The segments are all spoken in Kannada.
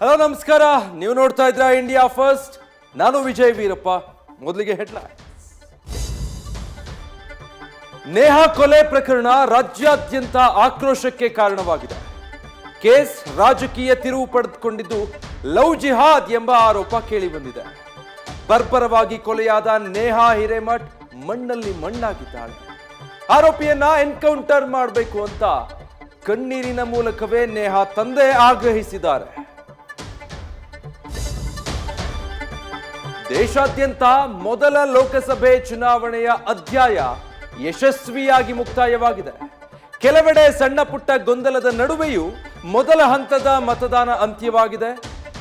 ಹಲೋ ನಮಸ್ಕಾರ, ನೀವು ನೋಡ್ತಾ ಇದ್ರ ಇಂಡಿಯಾ ಫಸ್ಟ್. ನಾನು ವಿಜಯ್ ವೀರಪ್ಪ. ಮೊದಲಿಗೆ ಹೆಡ್ಲೈನ್. ನೇಹಾ ಕೊಲೆ ಪ್ರಕರಣ ರಾಜ್ಯಾದ್ಯಂತ ಆಕ್ರೋಶಕ್ಕೆ ಕಾರಣವಾಗಿದೆ. ಕೇಸ್ ರಾಜಕೀಯ ತಿರುವು ಪಡೆದುಕೊಂಡಿದ್ದು ಲವ್ ಜಿಹಾದ್ ಎಂಬ ಆರೋಪ ಕೇಳಿ ಬಂದಿದೆ. ಬರ್ಬರವಾಗಿ ಕೊಲೆಯಾದ ನೇಹಾ ಹಿರೇಮಠ್ ಮಣ್ಣಲ್ಲಿ ಮಣ್ಣಾಗಿದ್ದಾಳೆ. ಆರೋಪಿಯನ್ನ ಎನ್ಕೌಂಟರ್ ಮಾಡಬೇಕು ಅಂತ ಕಣ್ಣೀರಿನ ಮೂಲಕವೇ ನೇಹಾ ತಂದೆ ಆಗ್ರಹಿಸಿದ್ದಾರೆ. ದೇಶಾದ್ಯಂತ ಮೊದಲ ಲೋಕಸಭೆ ಚುನಾವಣೆಯ ಅಧ್ಯಾಯ ಯಶಸ್ವಿಯಾಗಿ ಮುಕ್ತಾಯವಾಗಿದೆ. ಕೆಲವೆಡೆ ಸಣ್ಣ ಪುಟ್ಟ ಗೊಂದಲದ ನಡುವೆಯೂ ಮೊದಲ ಹಂತದ ಮತದಾನ ಅಂತ್ಯವಾಗಿದೆ.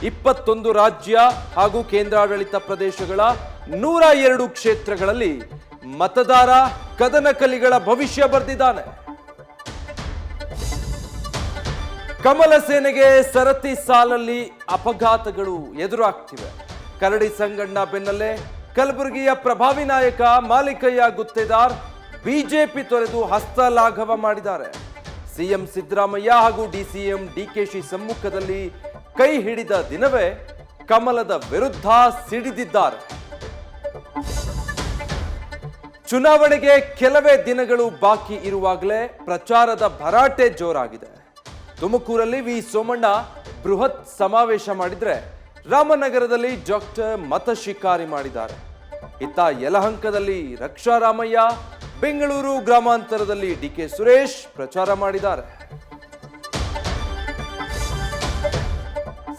21 ರಾಜ್ಯ ಹಾಗೂ ಕೇಂದ್ರಾಡಳಿತ ಪ್ರದೇಶಗಳ 102 ಕ್ಷೇತ್ರಗಳಲ್ಲಿ ಮತದಾರ ಕದನಕಲಿಗಳ ಭವಿಷ್ಯ ಬರೆದಿದ್ದಾನೆ. ಕಮಲ ಸೇನೆಗೆ ಸರತಿ ಸಾಲಲ್ಲಿ ಅಪಘಾತಗಳು ಎದುರಾಗ್ತಿವೆ. ಕರಡಿ ಸಂಗಣ್ಣ ಬೆನ್ನಲ್ಲೇ ಕಲಬುರಗಿಯ ಪ್ರಭಾವಿ ನಾಯಕ ಮಾಲಿಕಯ್ಯ ಗುತ್ತೇದಾರ್ ಬಿಜೆಪಿ ತೊರೆದು ಹಸ್ತಲಾಘವ ಮಾಡಿದ್ದಾರೆ. ಸಿಎಂ ಸಿದ್ದರಾಮಯ್ಯ ಹಾಗೂ ಡಿಸಿಎಂ ಡಿಕೆಶಿ ಸಮ್ಮುಖದಲ್ಲಿ ಕೈ ಹಿಡಿದ ದಿನವೇ ಕಮಲದ ವಿರುದ್ಧ ಸಿಡಿದಿದ್ದಾರೆ. ಚುನಾವಣೆಗೆ ಕೆಲವೇ ದಿನಗಳು ಬಾಕಿ ಇರುವಾಗಲೇ ಪ್ರಚಾರದ ಭರಾಟೆ ಜೋರಾಗಿದೆ. ತುಮಕೂರಲ್ಲಿ ವಿ ಸೋಮಣ್ಣ ಬೃಹತ್ ಸಮಾವೇಶ ಮಾಡಿದ್ರೆ, ರಾಮನಗರದಲ್ಲಿ ಡಾಕ್ಟರ್ ಮತ ಶಿಕಾರಿ ಮಾಡಿದ್ದಾರೆ. ಇತ್ತ ಯಲಹಂಕದಲ್ಲಿ ರಕ್ಷಾರಾಮಯ್ಯ, ಬೆಂಗಳೂರು ಗ್ರಾಮಾಂತರದಲ್ಲಿ ಡಿಕೆ ಸುರೇಶ್ ಪ್ರಚಾರ ಮಾಡಿದ್ದಾರೆ.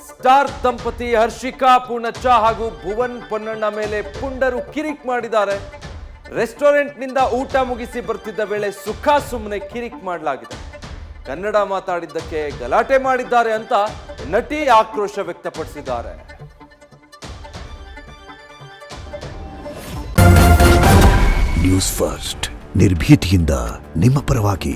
ಸ್ಟಾರ್ ದಂಪತಿ ಹರ್ಷಿಕಾ ಪೂರ್ಣಚ್ಚ ಹಾಗೂ ಭುವನ್ ಪೊನ್ನಣ್ಣ ಮೇಲೆ ಪುಂಡರು ಕಿರಿಕ್ ಮಾಡಿದ್ದಾರೆ. ರೆಸ್ಟೋರೆಂಟ್ನಿಂದ ಊಟ ಮುಗಿಸಿ ಬರ್ತಿದ್ದ ವೇಳೆ ಸುಖ ಸುಮ್ಮನೆ ಕಿರಿಕ್ ಮಾಡಲಾಗಿದೆ. ಕನ್ನಡ ಮಾತಾಡಿದ್ದಕ್ಕೆ ಗಲಾಟೆ ಮಾಡಿದ್ದಾರೆ ಅಂತ ನಟಿ ಆಕ್ರೋಶ ವ್ಯಕ್ತಪಡಿಸಿದ್ದಾರೆ. ನ್ಯೂಸ್ ಫಸ್ಟ್, ನಿರ್ಭೀತಿಯಿಂದ ನಿಮ್ಮ ಪರವಾಗಿ.